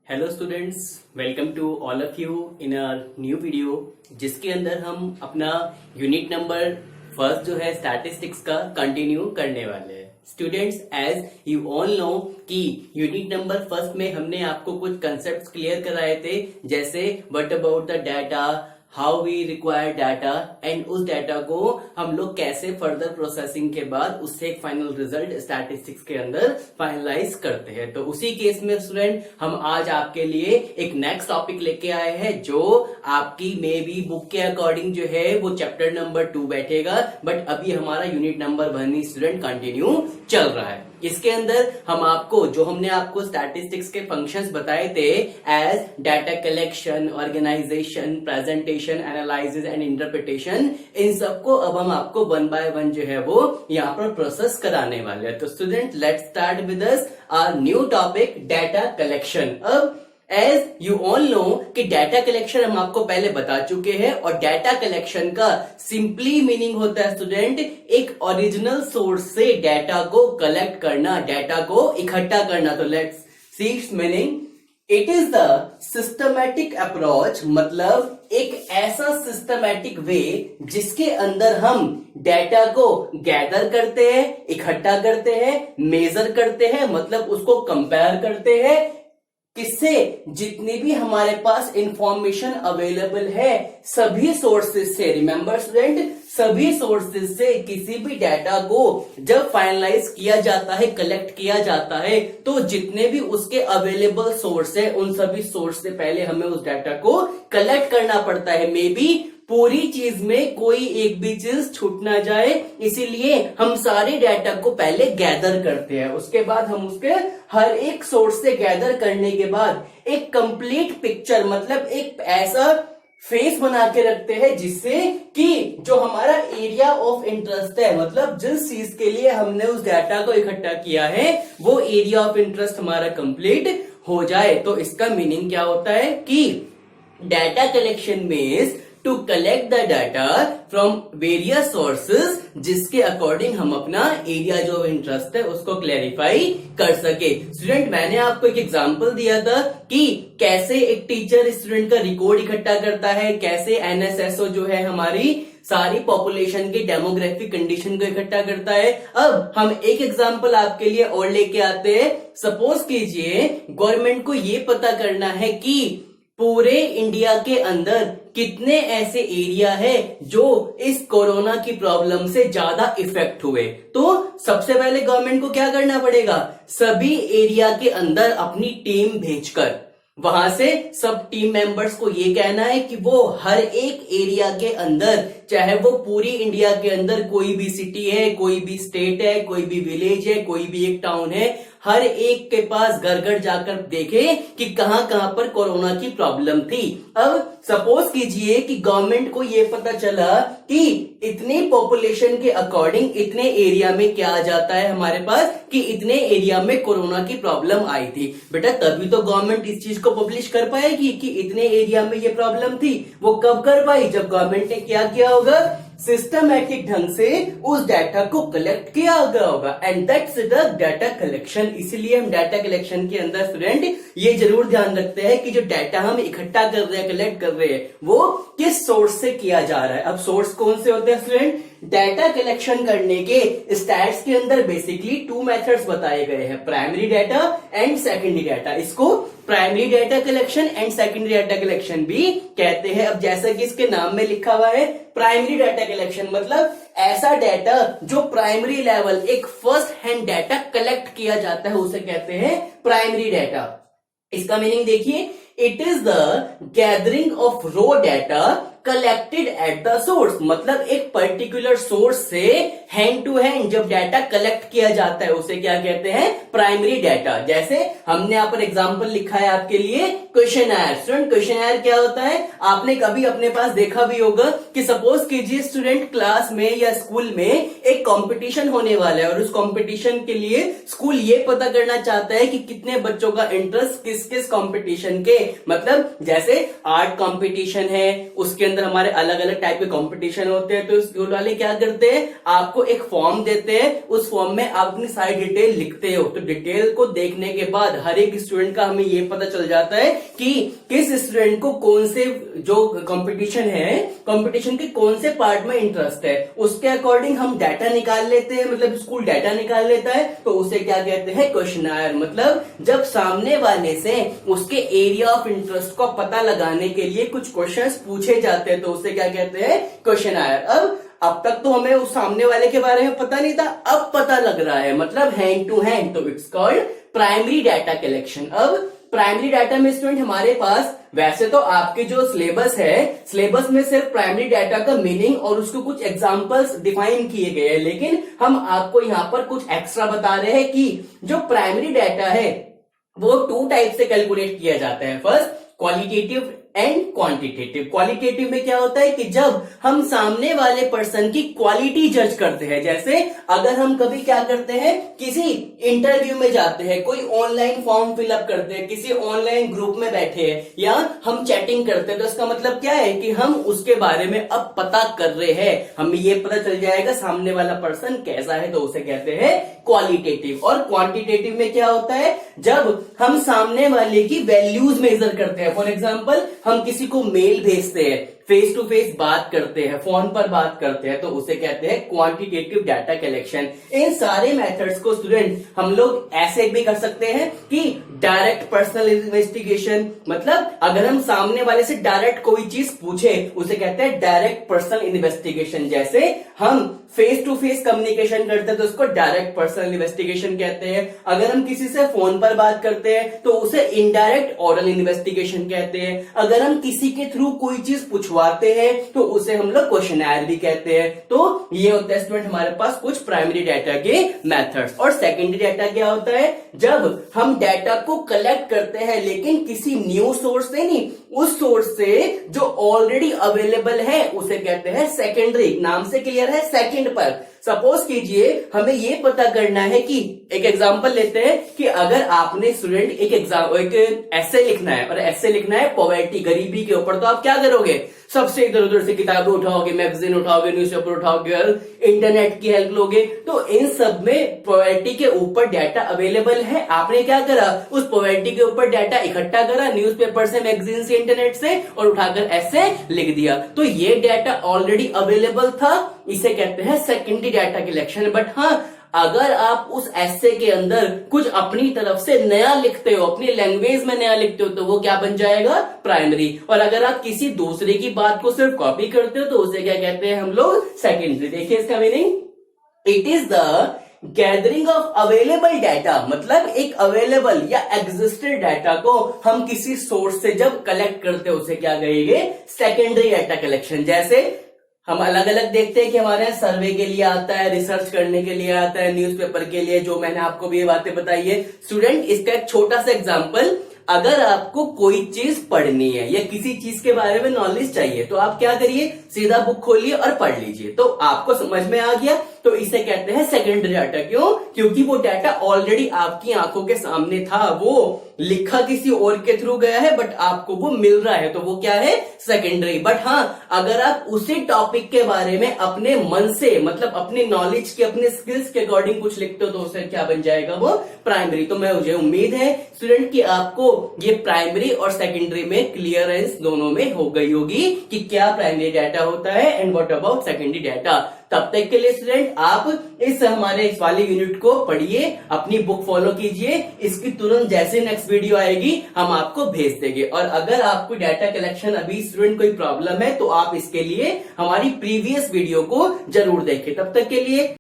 Hello students, welcome to all of you in a new video जिसके अंदर हम अपना यूनिट नंबर फर्स्ट जो है स्टैटिस्टिक्स का कंटिन्यू करने वाले हैं। Students, as you all know कि यूनिट नंबर फर्स्ट में हमने आपको कुछ कंसेप्ट क्लियर कराए थे, जैसे what about the data, how we require data and उस डाटा को हम लोग कैसे फर्दर प्रोसेसिंग के बाद उससे एक फाइनल रिजल्ट स्टैटिस्टिक्स के अंदर फाइनलाइज करते हैं। तो उसी केस में स्टूडेंट हम आज आपके लिए एक नेक्स्ट टॉपिक लेके आए हैं जो आपकी मे बी बुक के अकॉर्डिंग जो है वो चैप्टर नंबर 2 बैठेगा, बट अभी हमारा यूनिट नंबर 1 ही स्टूडेंट कंटिन्यू चल रहा है। इसके अंदर हम आपको जो हमने आपको स्टैटिस्टिक्स के फंक्शंस बताए थे as data collection, organisation, presentation, analysis and interpretation, इन सबको अब हम आपको 1 बाय 1 जो है वो यहाँ पर प्रोसेस कराने वाले हैं। तो student, let's start with us our new topic data collection. अब एज यू ऑल नो कि डाटा कलेक्शन हम आपको पहले बता चुके हैं और डाटा कलेक्शन का सिंपली मीनिंग होता है स्टूडेंट एक ओरिजिनल सोर्स से डाटा को कलेक्ट करना, डाटा को इकट्ठा करना। तो let's see its meaning. It is the systematic approach, मतलब एक ऐसा सिस्टमैटिक वे जिसके अंदर हम डाटा को गैदर करते हैं, इकट्ठा करते हैं, मेजर करते हैं, मतलब उसको कंपेयर करते हैं किससे, जितनी भी हमारे पास इंफॉर्मेशन अवेलेबल है सभी सोर्सेज से। रिमेंबर स्टूडेंट, सभी सोर्सेज से किसी भी डाटा को जब फाइनलाइज किया जाता है, कलेक्ट किया जाता है, तो जितने भी उसके अवेलेबल सोर्स है उन सभी सोर्स से पहले हमें उस डाटा को कलेक्ट करना पड़ता है। मे बी पूरी चीज में कोई एक भी चीज छूट ना जाए, इसीलिए हम सारे डाटा को पहले गैदर करते हैं। उसके बाद हम उसके हर एक सोर्स से गैदर करने के बाद एक कंप्लीट पिक्चर, मतलब एक ऐसा फेस बना के रखते हैं जिससे कि जो हमारा एरिया ऑफ इंटरेस्ट है, मतलब जिस चीज के लिए हमने उस डाटा को इकट्ठा किया है वो एरिया ऑफ इंटरेस्ट हमारा कंप्लीट हो जाए। तो इसका मीनिंग क्या होता है कि data collection means to collect the data from various sources, जिसके अकॉर्डिंग हम अपना एरिया जो इंटरेस्ट है उसको क्लैरिफाई कर सके। स्टूडेंट, मैंने आपको एक एग्जांपल दिया था कि कैसे एक टीचर स्टूडेंट का रिकॉर्ड इकट्ठा करता है, कैसे एनएसएसओ जो है हमारी सारी पॉपुलेशन के डेमोग्राफिक कंडीशन को इकट्ठा करता है। अब हम एक एग्जांपल आपके लिए और लेके आते हैं। सपोज कीजिए गवर्नमेंट को ये पता करना है कि पूरे इंडिया के अंदर कितने ऐसे एरिया है जो इस कोरोना की प्रॉब्लम से ज्यादा इफेक्ट हुए। तो सबसे पहले गवर्नमेंट को क्या करना पड़ेगा, सभी एरिया के अंदर अपनी टीम भेजकर वहां से सब टीम मेंबर्स को ये कहना है कि वो हर एक एरिया के अंदर, चाहे वो पूरी इंडिया के अंदर कोई भी सिटी है, कोई भी स्टेट है, कोई भी विलेज है, कोई भी एक टाउन है, हर एक के पास घर घर जाकर देखे कि कहां कहां पर कोरोना की प्रॉब्लम थी। अब सपोज कीजिए कि गवर्नमेंट को ये पता चला कि इतनी पॉपुलेशन के अकॉर्डिंग इतने एरिया में क्या आ जाता है हमारे पास कि इतने एरिया में कोरोना की प्रॉब्लम आई थी। बेटा, तभी तो गवर्नमेंट इस चीज को पब्लिश कर पाएगी कि इतने एरिया में ये प्रॉब्लम थी। वो कब कर पाई, जब गवर्नमेंट ने क्या किया होगा, सिस्टमैटिक ढंग से उस डाटा को कलेक्ट किया गया होगा। And that's the data collection. इसीलिए हम डाटा कलेक्शन के अंदर स्टूडेंट ये जरूर ध्यान रखते हैं कि जो डाटा हम इकट्ठा कर रहे हैं, कलेक्ट कर रहे हैं, वो किस सोर्स से किया जा रहा है। अब सोर्स कौन से होते हैं स्टूडेंट, डाटा कलेक्शन करने के स्टैट्स के अंदर बेसिकली 2 मेथड्स बताए गए हैं, primary data and secondary data. इसको primary data collection and secondary data collection भी कहते हैं। अब जैसा कि इसके नाम में लिखा हुआ है, प्राइमरी डाटा कलेक्शन मतलब ऐसा डाटा जो प्राइमरी लेवल, एक फर्स्ट हैंड डाटा कलेक्ट किया जाता है उसे कहते हैं प्राइमरी डाटा। इसका मीनिंग देखिए, it is the gathering of raw data collected at the source, मतलब एक पर्टिकुलर सोर्स से हैंड टू हैंड जब डाटा कलेक्ट किया जाता है उसे क्या कहते हैं, प्राइमरी डाटा। जैसे हमने यहाँ पर एग्जांपल लिखा है आपके लिए क्वेश्चनर। स्टूडेंट, क्वेश्चनर क्या होता है, आपने कभी अपने पास देखा भी होगा कि सपोज कीजिए स्टूडेंट क्लास में या स्कूल में एक कंपटीशन होने वाला है और उस कंपटीशन के लिए स्कूल ये पता करना चाहता है कि कितने बच्चों का इंटरेस्ट किस किस कंपटीशन के मतलब जैसे आर्ट कंपटीशन है, उसके अंदर हमारे अलग अलग टाइप के कंपटीशन होते हैं, तो स्कूल वाले क्या करते हैं, आपको एक फॉर्म देते हैं, उस फॉर्म में आप अपनी सारी डिटेल लिखते हो। तो डिटेल को देखने के बाद हर एक स्टूडेंट का हमें ये पता चल जाता है कि किस स्टूडेंट को कौन से जो कंपटीशन है, कंपटीशन के कौन से पार्ट में इंटरेस्ट है, उसके अकॉर्डिंग हम डाटा निकाल लेते हैं, मतलब स्कूल डाटा निकाल लेता है। तो उसे क्या कहते हैं, क्वेश्चनायर। मतलब जब सामने वाले से उसके एरिया ऑफ इंटरेस्ट को पता लगाने के लिए कुछ क्वेश्चंस पूछे जाते हैं, तो उसे क्या कहते हैं, क्वेश्चनायर। अब तक तो हमें उस सामने वाले के बारे में पता नहीं था, अब पता लग रहा है, मतलब हैंड टू हैंड, तो it's called primary data collection. अब प्राइमरी डाटा में स्टूडेंट हमारे पास वैसे तो आपके जो सिलेबस है, सिलेबस में सिर्फ प्राइमरी डाटा का मीनिंग और उसको कुछ एग्जांपल्स डिफाइन किए गए हैं, लेकिन हम आपको यहां पर कुछ एक्स्ट्रा बता रहे हैं कि जो प्राइमरी डाटा है वो 2 टाइप से कैलकुलेट किया जाता है। First, qualitative and quantitative. Qualitative में क्या होता है कि जब हम सामने वाले पर्सन की क्वालिटी जज करते हैं, जैसे अगर हम कभी क्या करते हैं, किसी इंटरव्यू में जाते हैं, कोई ऑनलाइन फॉर्म फिलअप करते हैं, किसी ऑनलाइन ग्रुप में बैठे हैं या हम चैटिंग करते हैं, तो इसका मतलब क्या है कि हम उसके बारे में अब पता कर रहे हैं, हमें ये पता चल जाएगा सामने वाला पर्सन कैसा है, तो उसे कहते हैं क्वालिटेटिव। और क्वांटिटेटिव में क्या होता है, जब हम सामने वाले की वैल्यूज मेजर करते हैं। फॉर एग्जाम्पल, हम किसी को मेल भेजते हैं, फेस टू फेस बात करते हैं, फोन पर बात करते हैं, तो उसे कहते हैं क्वांटिटेटिव डाटा कलेक्शन। इन सारे मेथड्स को स्टूडेंट हम लोग ऐसे भी कर सकते हैं कि डायरेक्ट पर्सनल इन्वेस्टिगेशन, मतलब अगर हम सामने वाले से डायरेक्ट कोई चीज पूछे उसे कहते हैं डायरेक्ट पर्सनल इन्वेस्टिगेशन। जैसे हम फेस टू फेस कम्युनिकेशन करते हैं तो उसको डायरेक्ट पर्सनल इन्वेस्टिगेशन कहते हैं। अगर हम किसी से फोन पर बात करते हैं तो उसे इनडायरेक्ट ओरल इन्वेस्टिगेशन कहते हैं। अगर हम किसी के थ्रू कोई चीज पूछवाते हैं तो उसे हम लोग क्वेश्चनर भी कहते हैं। तो ये होता है स्टूडेंट हमारे पास कुछ प्राइमरी डाटा के मेथड्स। और सेकेंडरी डाटा क्या होता है, जब हम डाटा को कलेक्ट करते हैं लेकिन किसी न्यू सोर्स से नहीं, उस सोर्स से जो ऑलरेडी अवेलेबल है उसे कहते हैं सेकेंडरी। नाम से क्लियर है, सेकंड पर। सपोज कीजिए हमें ये पता करना है कि, एक एग्जांपल लेते हैं कि अगर आपने स्टूडेंट एक एस्से लिखना है और एस्से लिखना है पॉवर्टी, गरीबी के ऊपर, तो आप क्या करोगे, सबसे इधर उधर से किताबें उठाओगे, मैगजीन उठाओगे, न्यूज़पेपर उठाओगे, इंटरनेट की हेल्प लोगे। तो इन सब में पॉवर्टी के ऊपर डाटा अवेलेबल है। आपने क्या करा, उस पॉवर्टी के ऊपर डाटा इकट्ठा करा, न्यूज़पेपर से, मैगजीन से, इंटरनेट से, और उठाकर ऐसे लिख दिया। तो ये डाटा ऑलरेडी अवेलेबल था, इसे कहते हैं सेकेंडरी डाटा कलेक्शन। बट हाँ, अगर आप उस एस्से के अंदर कुछ अपनी तरफ से नया लिखते हो, अपनी लैंग्वेज में नया लिखते हो, तो वो क्या बन जाएगा, प्राइमरी। और अगर आप किसी दूसरे की बात को सिर्फ कॉपी करते हो तो उसे क्या कहते हैं हम लोग, सेकेंडरी। देखिए इसका meaning, it is the gathering of available data, मतलब एक अवेलेबल या एग्जिस्टेड डाटा को हम किसी सोर्स से जब कलेक्ट करते हैं उसे क्या कहेंगे, सेकेंडरी डाटा कलेक्शन। जैसे हम अलग अलग देखते हैं कि हमारे यहाँ सर्वे के लिए आता है, रिसर्च करने के लिए आता है, न्यूज़पेपर के लिए, जो मैंने आपको भी ये बातें बताई है। स्टूडेंट, इसका एक छोटा सा एग्जांपल, अगर आपको कोई चीज पढ़नी है या किसी चीज के बारे में नॉलेज चाहिए तो आप क्या करिए, सीधा बुक खोलिए और पढ़ लीजिए। तो आपको समझ में आ गया, तो इसे कहते हैं सेकेंडरी डाटा। क्यों? क्योंकि वो डाटा ऑलरेडी आपकी आंखों के सामने था, वो लिखा किसी और के थ्रू गया है बट आपको वो मिल रहा है, तो वो क्या है, सेकेंडरी। बट हाँ, अगर आप उसी टॉपिक के बारे में अपने मन से, मतलब अपनी नॉलेज के, अपने स्किल्स के अकॉर्डिंग कुछ लिखते हो तो उसे क्या बन जाएगा, वो प्राइमरी। तो मुझे उम्मीद है स्टूडेंट कि आपको ये प्राइमरी और सेकेंडरी में क्लियरेंस दोनों में हो गई होगी कि क्या प्राइमरी डाटा होता है and what about secondary data. तब तक के लिए स्टूडेंट आप इस हमारे इस वाले यूनिट को पढ़िए, अपनी बुक फॉलो कीजिए, इसकी तुरंत जैसे नेक्स्ट वीडियो आएगी हम आपको भेज देंगे। और अगर आपको डाटा कलेक्शन अभी स्टूडेंट कोई प्रॉब्लम है तो आप इसके लिए हमारी प्रीवियस वीडियो को जरूर देखें। तब तक के लिए